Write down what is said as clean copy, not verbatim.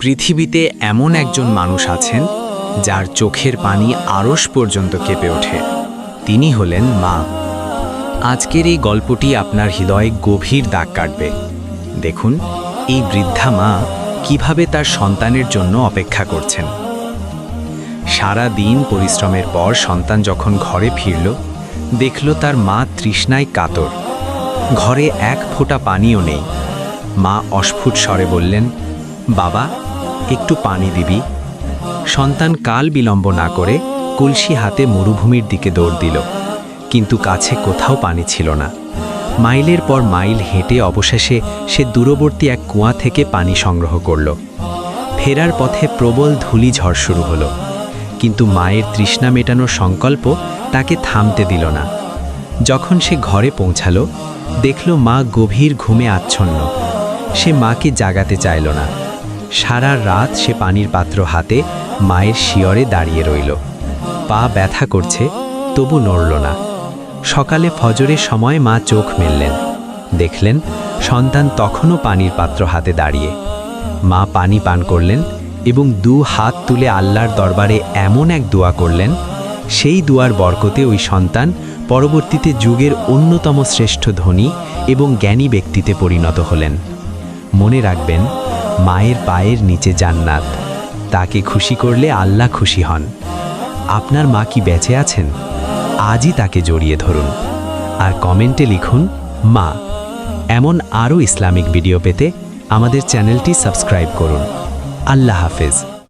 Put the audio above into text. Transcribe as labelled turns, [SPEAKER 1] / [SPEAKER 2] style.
[SPEAKER 1] পৃথিবীতে এমন একজন মানুষ আছেন যার চোখের পানি আরশ পর্যন্ত কেঁপে ওঠে। তিনি হলেন মা। আজকের এই গল্পটি আপনার হৃদয়ে গভীর দাগ কাটবে। দেখুন, এই বৃদ্ধা মা কিভাবে তার সন্তানের জন্য অপেক্ষা করছেন। সারা দিন পরিশ্রমের পর সন্তান যখন ঘরে ফিরল, দেখল তার মা তৃষ্ণায় কাতর। ঘরে এক ফোঁটা পানিও নেই। মা অস্ফুট স্বরে বললেন, বাবা, একটু পানি দিবি? সন্তান কাল বিলম্ব না করে কলসি হাতে মরুভূমির দিকে দৌড় দিল, কিন্তু কাছে কোথাও পানি ছিল না। মাইলের পর মাইল হেঁটে অবশেষে সে দূরবর্তী এক কুয়া থেকে পানি সংগ্রহ করল। ফেরার পথে প্রবল ধূলিঝড় শুরু হলো, কিন্তু মায়ের তৃষ্ণা মেটানোর সংকল্প তাকে থামতে দিল না। যখন সে ঘরে পৌঁছালো, দেখল মা গভীর ঘুমে আচ্ছন্ন। সে মাকে জাগাতে চাইল না। সারা রাত সে পানির পাত্র হাতে মায়ের শিয়রে দাঁড়িয়ে রইল। পা ব্যথা করছে, তবু নড়ল না। সকালে ফজরের সময় মা চোখ মেললেন, দেখলেন সন্তান তখনও পানির পাত্র হাতে দাঁড়িয়ে। মা পানি পান করলেন এবং 2 হাত তুলে আল্লাহর দরবারে এমন এক দোয়া করলেন, সেই দোয়ার বরকতে ওই সন্তান পরবর্তীতে যুগের অন্যতম শ্রেষ্ঠ ধনী এবং জ্ঞানী ব্যক্তিতে পরিণত হলেন। মনে রাখবেন, মায়ের পায়ের নিচে জান্নাত। তাকে খুশি করলে আল্লাহ খুশি হন। আপনার মা কি বেঁচে আছেন? আজই তাকে জড়িয়ে ধরুন আর কমেন্টে লিখুন মা। এমন আরও ইসলামিক ভিডিও পেতে আমাদের চ্যানেলটি সাবস্ক্রাইব করুন। আল্লাহ হাফেজ।